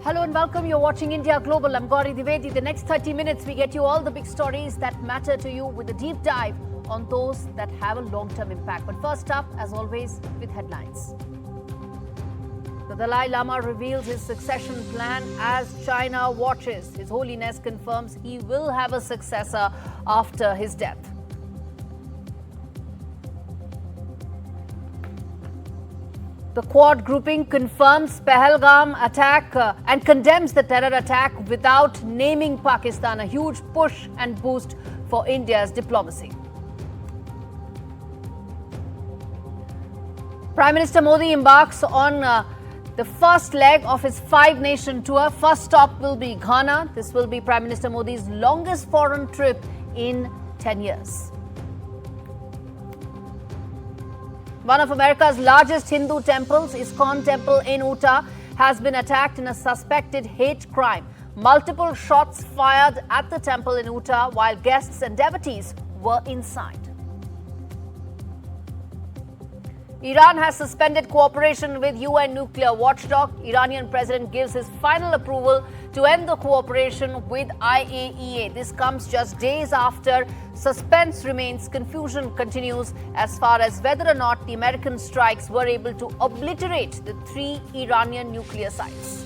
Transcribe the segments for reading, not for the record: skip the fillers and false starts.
Hello and welcome. You're watching India Global. I'm Gaurie, Dwivedi. The next 30 minutes, we get you all the big stories that matter to you with a deep dive on those that have a long-term impact. But first up, as always, with headlines. The Dalai Lama reveals his succession plan as China watches. His Holiness confirms he will have a successor after his death. The Quad grouping confirms Pahalgam attack and condemns the terror attack without naming Pakistan, a huge push and boost for India's diplomacy. Prime Minister Modi embarks on the first leg of his five-nation tour. First stop will be Ghana. This will be Prime Minister Modi's longest foreign trip in 10 years. One of America's largest Hindu temples, Iscon Temple in Utah, has been attacked in a suspected hate crime. Multiple shots fired at the temple in Utah while guests and devotees were inside. Iran has suspended cooperation with UN nuclear watchdog. Iranian president gives his final approval to end the cooperation with IAEA. This comes just days after suspense remains. Confusion continues as far as whether or not the American strikes were able to obliterate the 3 Iranian nuclear sites.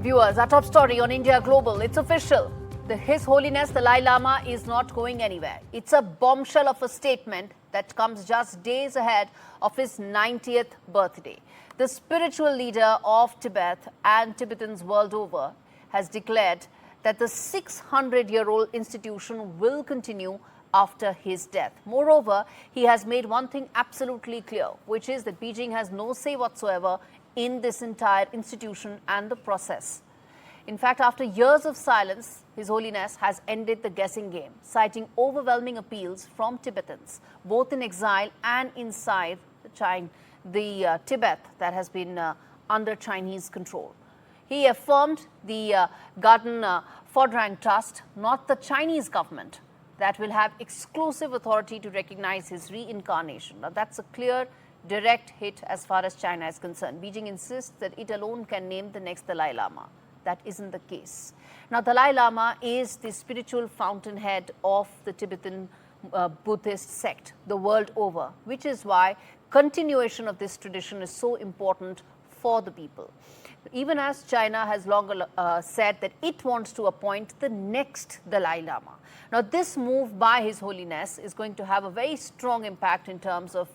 Viewers, our top story on India Global. It's official. His Holiness Dalai Lama is not going anywhere. It's a bombshell of a statement that comes just days ahead of his 90th birthday. The spiritual leader of Tibet and Tibetans world over has declared that the 600-year-old institution will continue after his death. Moreover, he has made one thing absolutely clear, which is that Beijing has no say whatsoever in this entire institution and the process. In fact, after years of silence, His Holiness has ended the guessing game, citing overwhelming appeals from Tibetans, both in exile and inside the Tibet that has been under Chinese control. He affirmed the Garden Phodrang Trust, not the Chinese government, that will have exclusive authority to recognize his reincarnation. Now, that's a clear direct hit as far as China is concerned. Beijing insists that it alone can name the next Dalai Lama. That isn't the case. Now, Dalai Lama is the spiritual fountainhead of the Tibetan Buddhist sect the world over, which is why continuation of this tradition is so important for the people. Even as China has long said that it wants to appoint the next Dalai Lama. Now, this move by His Holiness is going to have a very strong impact in terms of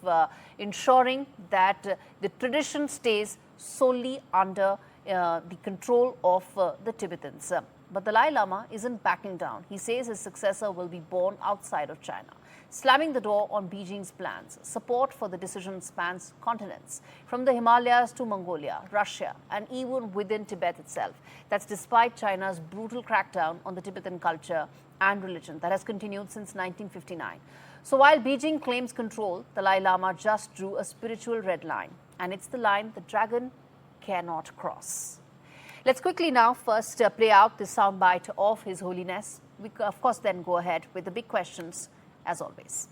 ensuring that the tradition stays solely under the control of the Tibetans. But Dalai Lama isn't backing down. He says his successor will be born outside of China, slamming the door on Beijing's plans. Support for the decision spans continents, from the Himalayas to Mongolia, Russia, and even within Tibet itself. That's despite China's brutal crackdown on the Tibetan culture and religion that has continued since 1959. So while Beijing claims control, Dalai Lama just drew a spiritual red line, and it's the line the dragon cannot cross. Let's quickly now first play out the soundbite of His Holiness. We, of course, then go ahead with the big questions, as always.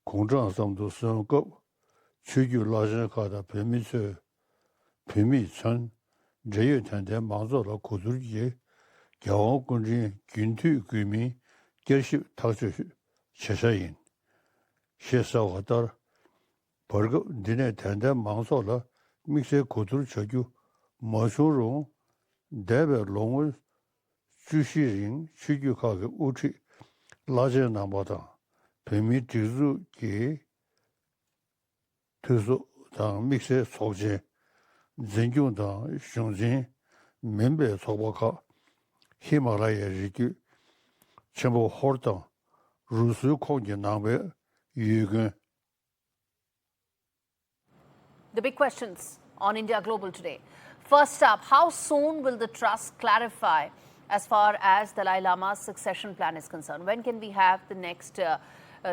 공장 삼도 선거 추규 라진카다 비미천 제유탄대 망조로 고들지 겨우군지 균투 귀미 결시 타수 최사인 시사와다 벌거 니네 탄대 망조로 믹세 고들 저규 마쇼로 대베 롱을 주시인 추규카가 우치 라진나보다 Pemi tizu ki tuzu dang mikse sokje zengyung dang shungzin membe sokbaka Himalaya rikyu chenpo hor dang rusu kongye nangbe yugun The big questions on India Global today. First up, how soon will the trust clarify as far as Dalai Lama's succession plan is concerned? When can we have the next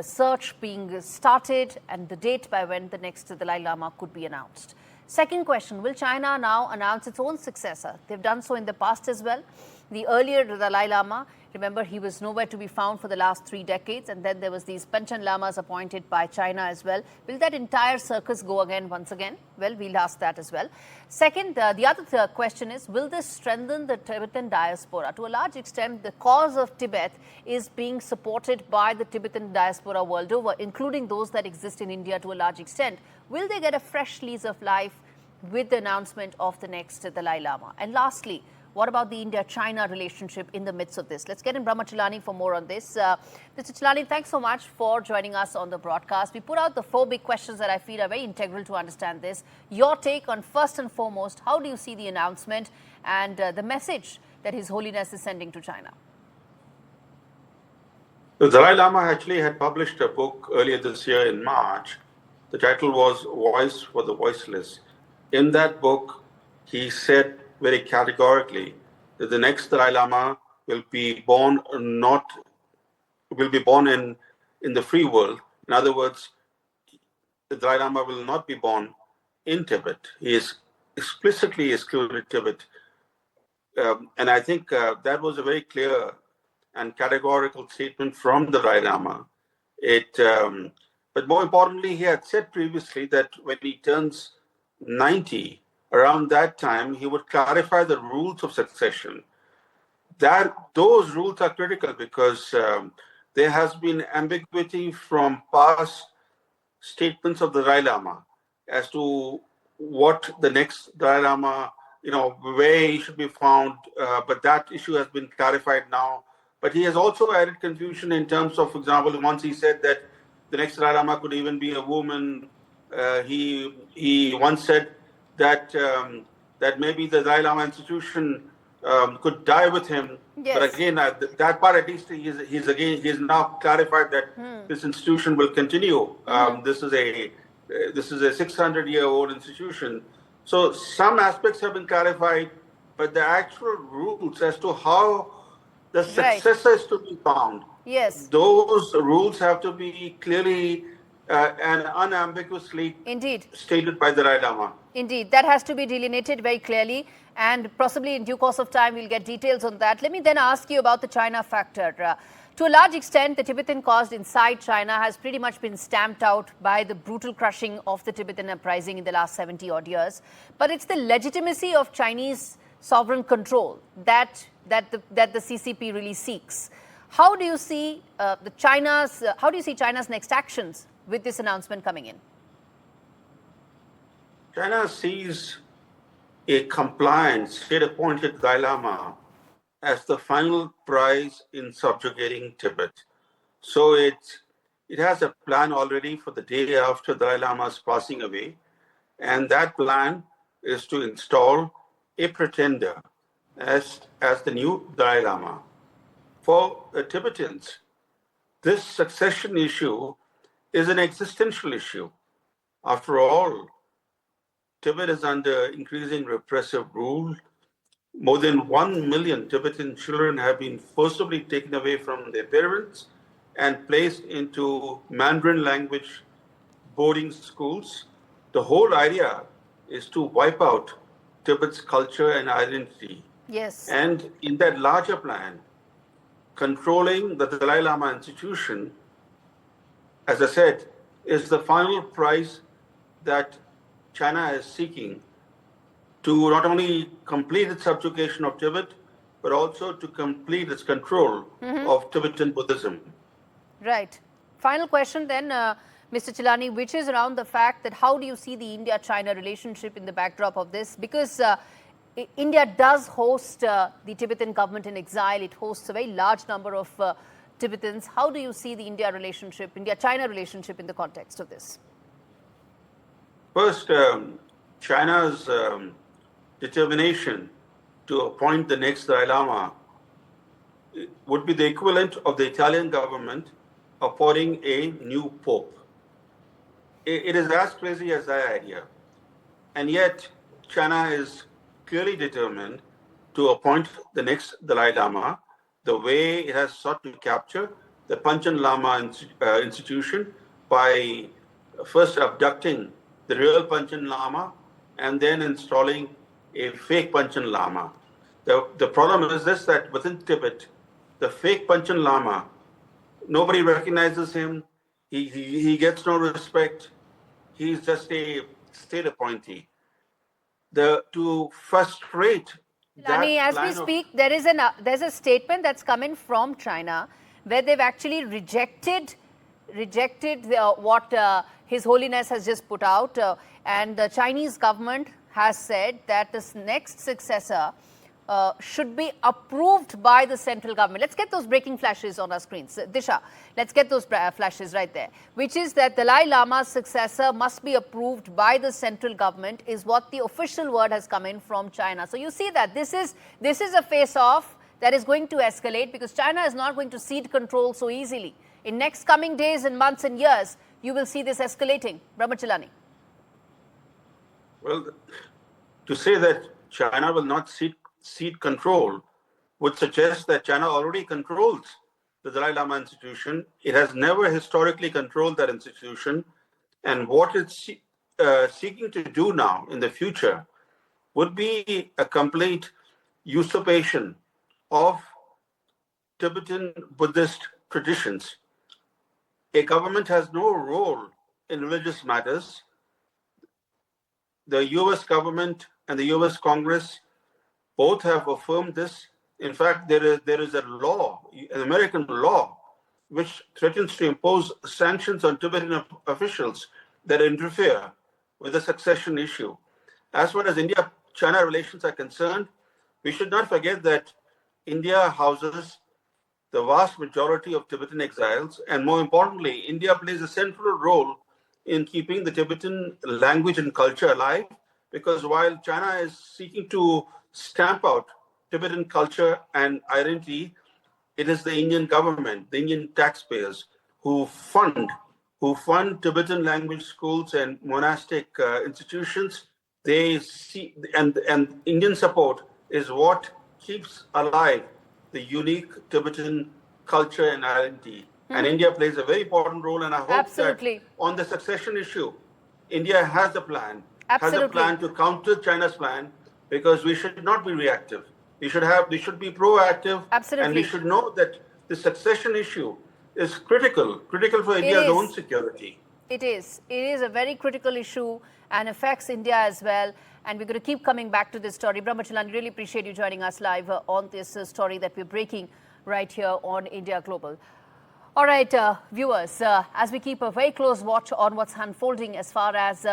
search being started and the date by when the next Dalai Lama could be announced? Second question, will China now announce its own successor? They've done so in the past as well. The earlier Dalai Lama, remember, he was nowhere to be found for the last 3 decades, and then there was these Panchen Lamas appointed by China as well. Will that entire circus go again once again? Well, we'll ask that as well. Second, the other question is, will this strengthen the Tibetan diaspora? To a large extent, the cause of Tibet is being supported by the Tibetan diaspora world over, including those that exist in India to a large extent. Will they get a fresh lease of life with the announcement of the next Dalai Lama? And lastly, what about the India-China relationship in the midst of this? Let's get in Brahma Chellaney for more on this. Mr. Chellaney, thanks so much for joining us on the broadcast. We put out the 4 big questions that I feel are very integral to understand this. Your take on, first and foremost, how do you see the announcement and the message that His Holiness is sending to China? The Dalai Lama actually had published a book earlier this year in March. The title was Voice for the Voiceless. In that book, he said very categorically that the next Dalai Lama will be born in the free world. In other words, the Dalai Lama will not be born in Tibet. He is explicitly excluded Tibet. And I think that was a very clear and categorical statement from the Dalai Lama. But more importantly, he had said previously that when he turns 90, around that time, he would clarify the rules of succession. Those rules are critical because there has been ambiguity from past statements of the Dalai Lama as to what the next Dalai Lama, where he should be found. But that issue has been clarified now. But he has also added confusion in terms of, for example, once he said that the next Dalai Lama could even be a woman. He once said that maybe the Dalai Lama institution could die with him. Yes. But again, that part at least he's now clarified that this institution will continue. This is a 600-year-old institution. So some aspects have been clarified, but the actual rules as to how the successor is to be found, yes, those rules have to be clearly and unambiguously stated by the Dalai Lama. Indeed, that has to be delineated very clearly, and possibly in due course of time we'll get details on that. Let me then ask you about the China factor. To a large extent, the Tibetan cause inside China has pretty much been stamped out by the brutal crushing of the Tibetan uprising in the last 70-odd years. But it's the legitimacy of Chinese sovereign control that the CCP really seeks. How do you see China's next actions with this announcement coming in? China sees a compliant, state-appointed Dalai Lama as the final prize in subjugating Tibet. So it has a plan already for the day after Dalai Lama's passing away, and that plan is to install a pretender as the new Dalai Lama. For the Tibetans, this succession issue is an existential issue. After all, Tibet is under increasing repressive rule. More than 1 million Tibetan children have been forcibly taken away from their parents and placed into Mandarin language boarding schools. The whole idea is to wipe out Tibet's culture and identity. Yes. And in that larger plan, controlling the Dalai Lama institution, as I said, is the final prize that China is seeking to not only complete its subjugation of Tibet, but also to complete its control of Tibetan Buddhism. Right. Final question then, Mr. Chellaney, which is around the fact that how do you see the India-China relationship in the backdrop of this? Because India does host the Tibetan government in exile. It hosts a very large number of Tibetans. How do you see the India-China relationship in the context of this? First, China's determination to appoint the next Dalai Lama would be the equivalent of the Italian government appointing a new pope. It is as crazy as that idea. And yet, China is clearly determined to appoint the next Dalai Lama the way it has sought to capture the Panchen Lama institution by first abducting the real Panchen Lama and then installing a fake Panchen Lama. The problem is this, that within Tibet, the fake Panchen Lama, nobody recognizes him, he gets no respect, he's just a state appointee. To frustrate Lani, that as we plan of speak, there's a statement that's coming from China where they've actually rejected what His Holiness has just put out, and the Chinese government has said that this next successor should be approved by the central government. Let's get those breaking flashes on our screens. Disha, let's get those flashes right there. Which is that Dalai Lama's successor must be approved by the central government is what the official word has come in from China. So you see that this is a face-off that is going to escalate because China is not going to cede control so easily. In next coming days and months and years, you will see this escalating. Brahma Chellaney. Well, to say that China will not cede control would suggest that China already controls the Dalai Lama institution. It has never historically controlled that institution. And what it's seeking to do now in the future would be a complete usurpation of Tibetan Buddhist traditions. A government has no role in religious matters. The US government and the US Congress both have affirmed this. In fact, there is a law, an American law, which threatens to impose sanctions on Tibetan officials that interfere with the succession issue. As far as India-China relations are concerned, we should not forget that India houses the vast majority of Tibetan exiles, and more importantly, India plays a central role in keeping the Tibetan language and culture alive, because while China is seeking to stamp out Tibetan culture and identity, it is the Indian government, the Indian taxpayers who fund Tibetan language schools and monastic institutions. They see, and Indian support is what keeps alive the unique Tibetan culture and identity. And India plays a very important role, and I hope that on the succession issue, India has a plan, to counter China's plan, because we should not be reactive. We should be proactive, and we should know that the succession issue is critical for India's own security. It is a very critical issue and affects India as well. And we're going to keep coming back to this story. Brahma Chellaney, really appreciate you joining us live on this story that we're breaking right here on India Global. All right, viewers, as we keep a very close watch on what's unfolding as far as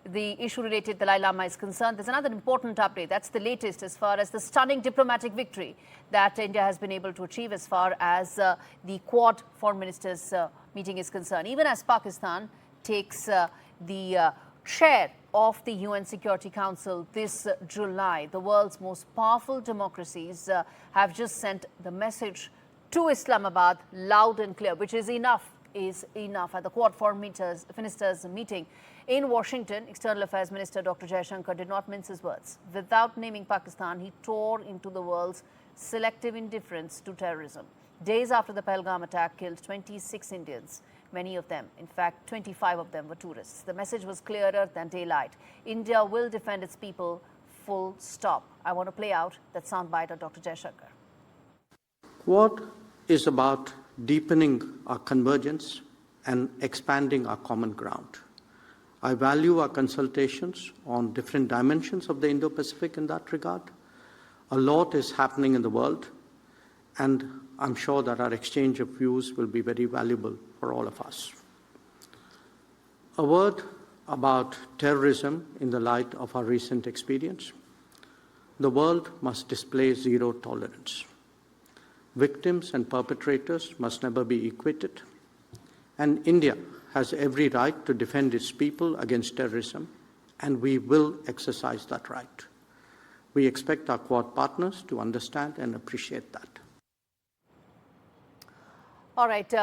the issue related to Dalai Lama is concerned, there's another important update. That's the latest as far as the stunning diplomatic victory that India has been able to achieve as far as the Quad Foreign Ministers meeting is concerned. Even as Pakistan takes the chair of the UN Security Council this July, the world's most powerful democracies have just sent the message to Islamabad loud and clear, which is enough At the Quad Foreign Ministers meeting in Washington, External Affairs Minister Dr. Jaishankar did not mince his words. Without naming Pakistan, he tore into the world's selective indifference to terrorism. Days after the Pahalgam attack killed 26 Indians, many of them, in fact 25 of them, were tourists. The message was clearer than daylight. India will defend its people, full stop. I want to play out that soundbite of Dr. Jaishankar. Quad is about deepening our convergence and expanding our common ground. I value our consultations on different dimensions of the Indo-Pacific in that regard. A lot is happening in the world, and I'm sure that our exchange of views will be very valuable for all of us. A word about terrorism in the light of our recent experience. The world must display zero tolerance. Victims and perpetrators must never be equated. And India has every right to defend its people against terrorism, and we will exercise that right. We expect our Quad partners to understand and appreciate that. All right,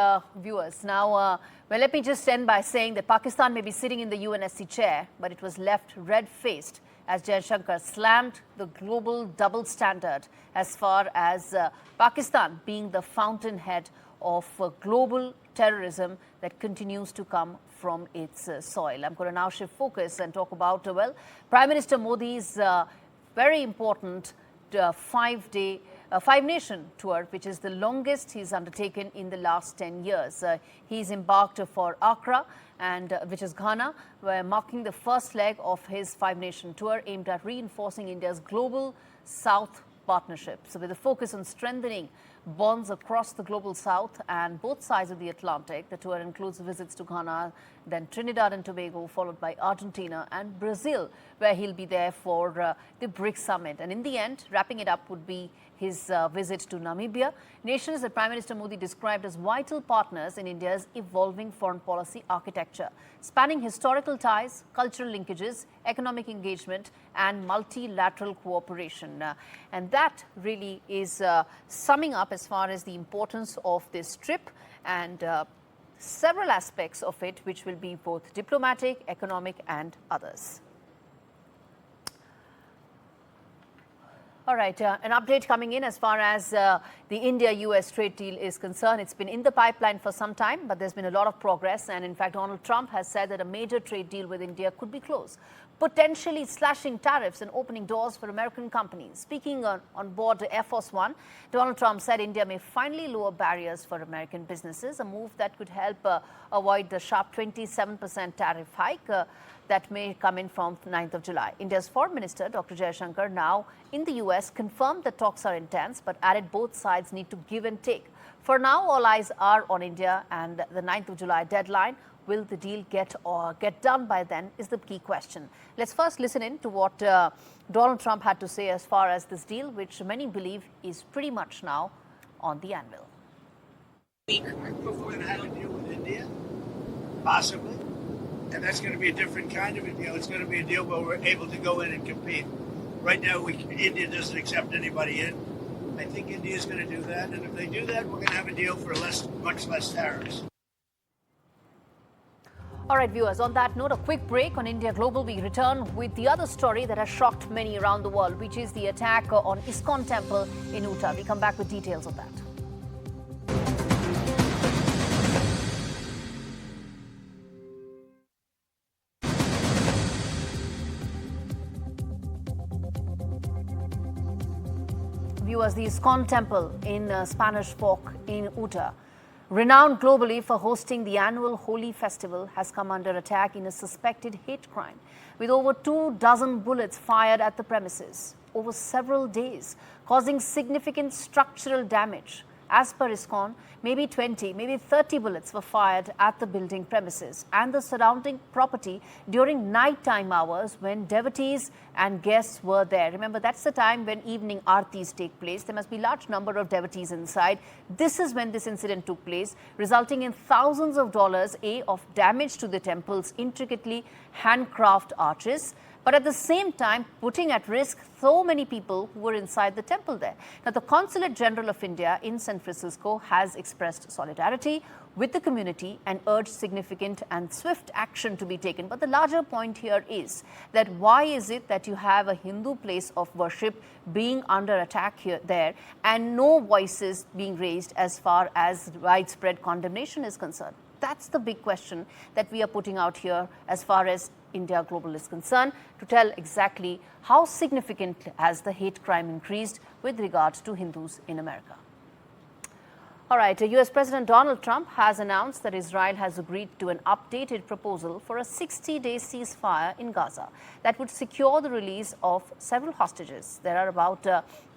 viewers. Now, well, let me just end by saying that Pakistan may be sitting in the UNSC chair, but it was left red-faced as Jaishankar slammed the global double standard as far as Pakistan being the fountainhead of global terrorism that continues to come from its soil. I'm going to now shift focus and talk about, well, Prime Minister Modi's very important five-nation tour, which is the longest he's undertaken in the last 10 years. He's embarked for Accra, and which is Ghana, where marking the first leg of his five-nation tour aimed at reinforcing India's global South partnership. So with a focus on strengthening bonds across the global South and both sides of the Atlantic, the tour includes visits to Ghana, then Trinidad and Tobago, followed by Argentina and Brazil, where he'll be there for the BRICS summit. And in the end, wrapping it up would be his visit to Namibia, nations that Prime Minister Modi described as vital partners in India's evolving foreign policy architecture, spanning historical ties, cultural linkages, economic engagement and multilateral cooperation. And that really is summing up as far as the importance of this trip and several aspects of it, which will be both diplomatic, economic and others. All right, an update coming in as far as the India-US trade deal is concerned. It's been in the pipeline for some time, but there's been a lot of progress. And in fact, Donald Trump has said that a major trade deal with India could be close, potentially slashing tariffs and opening doors for American companies. Speaking on board the Air Force One, Donald Trump said India may finally lower barriers for American businesses, a move that could help avoid the sharp 27% tariff hike that may come in from 9th of July. India's Foreign Minister, Dr. Jaishankar, now in the US, confirmed that talks are intense, but added both sides need to give and take. For now, all eyes are on India and the 9th of July deadline. Will the deal get done by then is the key question. Let's first listen in to what Donald Trump had to say as far as this deal, which many believe is pretty much now on the anvil. Week before we're going to have a deal with India, possibly. And that's going to be a different kind of a deal. It's going to be a deal where we're able to go in and compete. Right now, India doesn't accept anybody in. I think India is going to do that. And if they do that, we're going to have a deal for much less tariffs. All right, viewers, on that note, a quick break on India Global. We return with the other story that has shocked many around the world, which is the attack on Iscon Temple in Utah. We come back with details of that. Viewers, the Iscon Temple in Spanish Fork in Utah, renowned globally for hosting the annual Holy Festival, has come under attack in a suspected hate crime, with over 24 bullets fired at the premises over several days, causing significant structural damage. As per Iscon, maybe 20, maybe 30 bullets were fired at the building premises and the surrounding property during nighttime hours when devotees and guests were there. Remember, that's the time when evening aartis take place. There must be a large number of devotees inside. This is when this incident took place, resulting in thousands of dollars of damage to the temple's intricately handcrafted arches, but at the same time putting at risk so many people who were inside the temple there. Now, the Consulate General of India in San Francisco has expressed solidarity with the community and urged significant and swift action to be taken. But the larger point here is that why is it that you have a Hindu place of worship being under attack there and no voices being raised as far as widespread condemnation is concerned? That's the big question that we are putting out here as far as India Global is concerned, to tell exactly how significant has the hate crime increased with regards to Hindus in America. All right, US President Donald Trump has announced that Israel has agreed to an updated proposal for a 60-day ceasefire in Gaza that would secure the release of several hostages. There are about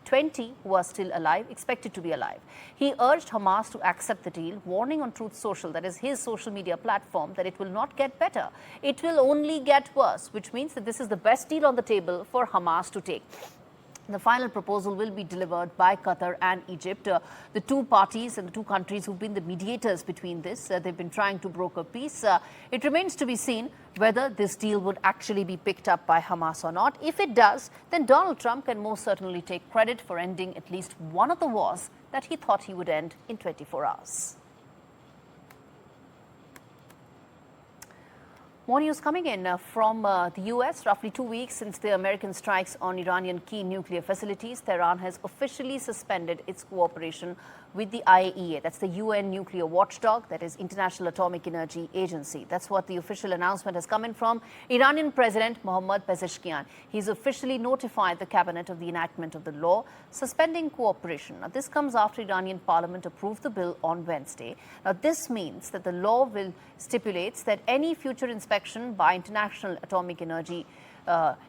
20 who are still alive, expected to be alive. He urged Hamas to accept the deal, warning on Truth Social, that is his social media platform, that it will not get better. It will only get worse, which means that this is the best deal on the table for Hamas to take. The final proposal will be delivered by Qatar and Egypt, the two parties and the two countries who've been the mediators between this. They've been trying to broker peace. It remains to be seen whether this deal would actually be picked up by Hamas or not. If it does, then Donald Trump can most certainly take credit for ending at least one of the wars that he thought he would end in 24 hours. More news coming in from the US. Roughly 2 weeks since the American strikes on Iranian key nuclear facilities, Tehran has officially suspended its cooperation with the IAEA. That's the UN nuclear watchdog, that is International Atomic Energy Agency. That's what the official announcement has come in from Iranian President Mohammad Pezeshkian. He's officially notified the cabinet of the enactment of the law suspending cooperation. Now, this comes after Iranian parliament approved the bill on Wednesday. Now, this means that the law will stipulates that any future inspection by International Atomic Energy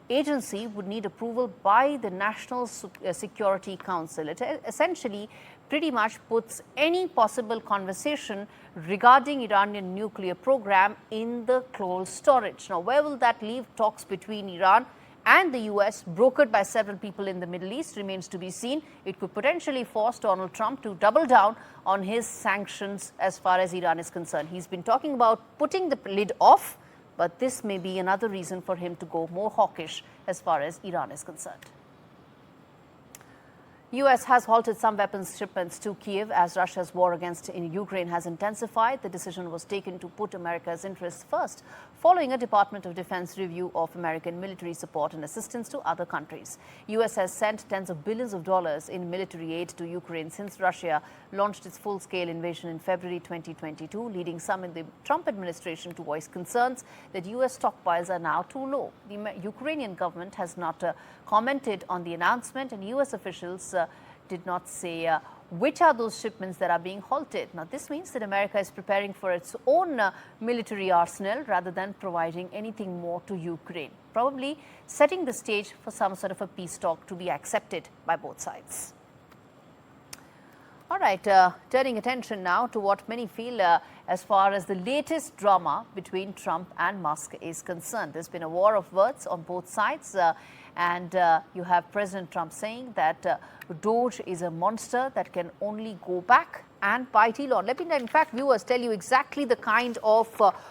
Agency would need approval by the National Security Council. It essentially pretty much puts any possible conversation regarding Iranian nuclear program in the cold storage. Now, where will that leave talks between Iran and the US, brokered by several people in the Middle East, remains to be seen. It could potentially force Donald Trump to double down on his sanctions as far as Iran is concerned. He's been talking about putting the lid off, but this may be another reason for him to go more hawkish as far as Iran is concerned. US has halted some weapons shipments to Kiev as Russia's war against Ukraine has intensified. The decision was taken to put America's interests first, following a Department of Defense review of American military support and assistance to other countries. US has sent tens of billions of dollars in military aid to Ukraine since Russia launched its full-scale invasion in February 2022, leading some in the Trump administration to voice concerns that US stockpiles are now too low. The Ukrainian government has not commented on the announcement, and US officials did not say which are those shipments that are being halted. Now, this means that America is preparing for its own military arsenal rather than providing anything more to Ukraine, probably setting the stage for some sort of a peace talk to be accepted by both sides. All right, turning attention now to what many feel as far as the latest drama between Trump and Musk is concerned. There's been a war of words on both sides, and you have President Trump saying that Doge is a monster that can only go back and bite Elon. Let me, in fact, viewers, tell you exactly the kind of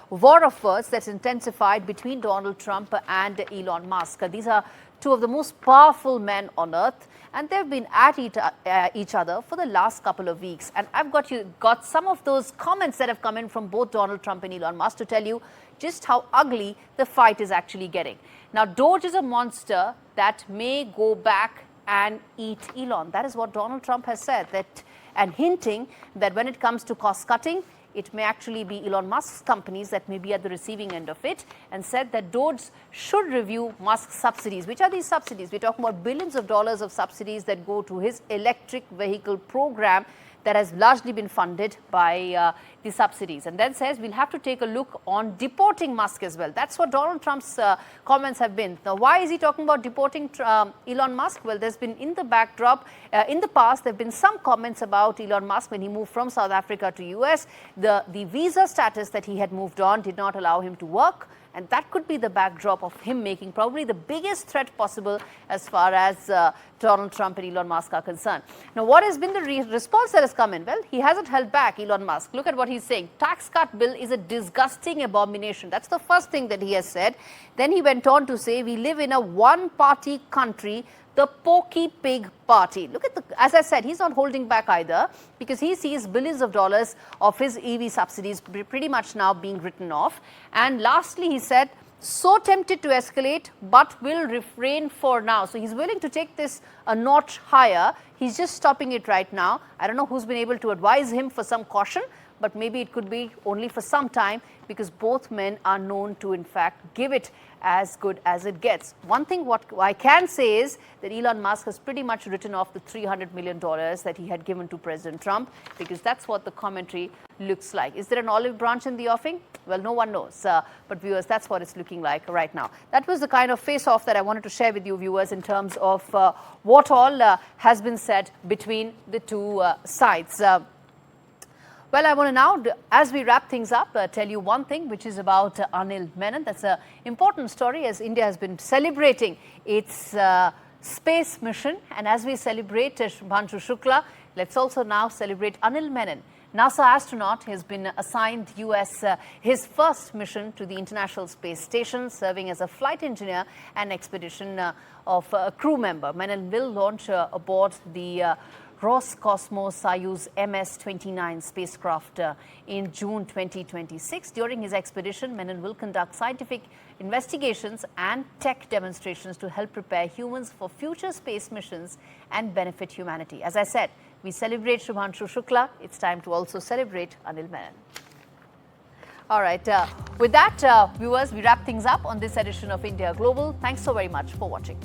war of words that's intensified between Donald Trump and Elon Musk. These are two of the most powerful men on earth, and they've been at each other for the last couple of weeks. And I've got some of those comments that have come in from both Donald Trump and Elon Musk to tell you just how ugly the fight is actually getting. Now, Doge is a monster that may go back and eat Elon. That is what Donald Trump has said, that, and hinting that when it comes to cost cutting, it may actually be Elon Musk's companies that may be at the receiving end of it, and said that Doge should review Musk's subsidies. Which are these subsidies? We're talking about billions of dollars of subsidies that go to his electric vehicle program that has largely been funded by the subsidies. And then says we'll have to take a look on deporting Musk as well. That's what Donald Trump's comments have been. Now, why is he talking about deporting Elon Musk? Well, there's been in the backdrop, in the past, there have been some comments about Elon Musk when he moved from South Africa to US. The visa status that he had moved on did not allow him to work. And that could be the backdrop of him making probably the biggest threat possible as far as Donald Trump and Elon Musk are concerned. Now, what has been the response that has come in? Well, he hasn't held back, Elon Musk. Look at what he's saying. Tax cut bill is a disgusting abomination. That's the first thing that he has said. Then he went on to say, we live in a one-party country, the Porky Pig Party. Look at as I said, he's not holding back either, because he sees billions of dollars of his EV subsidies pretty much now being written off. And lastly, he said, so tempted to escalate, but will refrain for now. So he's willing to take this a notch higher. He's just stopping it right now. I don't know who's been able to advise him for some caution, but maybe it could be only for some time, because both men are known to, in fact, give it as good as it gets. One thing what I can say is that Elon Musk has pretty much written off the $300 million that he had given to President Trump, because that's what the commentary looks like. Is there an olive branch in the offing? Well, no one knows. But viewers, that's what it's looking like right now. That was the kind of face-off that I wanted to share with you, viewers, in terms of what all has been said between the two sides. Well, I want to now, as we wrap things up, tell you one thing, which is about Anil Menon. That's an important story, as India has been celebrating its space mission. And as we celebrate Shubhanshu Shukla, let's also now celebrate Anil Menon. NASA astronaut has been assigned his first mission to the International Space Station, serving as a flight engineer and expedition of a crew member. Menon will launch aboard the Roscosmos Soyuz MS-29 spacecraft in June 2026. During his expedition, Menon will conduct scientific investigations and tech demonstrations to help prepare humans for future space missions and benefit humanity. As I said, we celebrate Shubhanshu Shukla. It's time to also celebrate Anil Menon. All right. With that, viewers, we wrap things up on this edition of India Global. Thanks so very much for watching.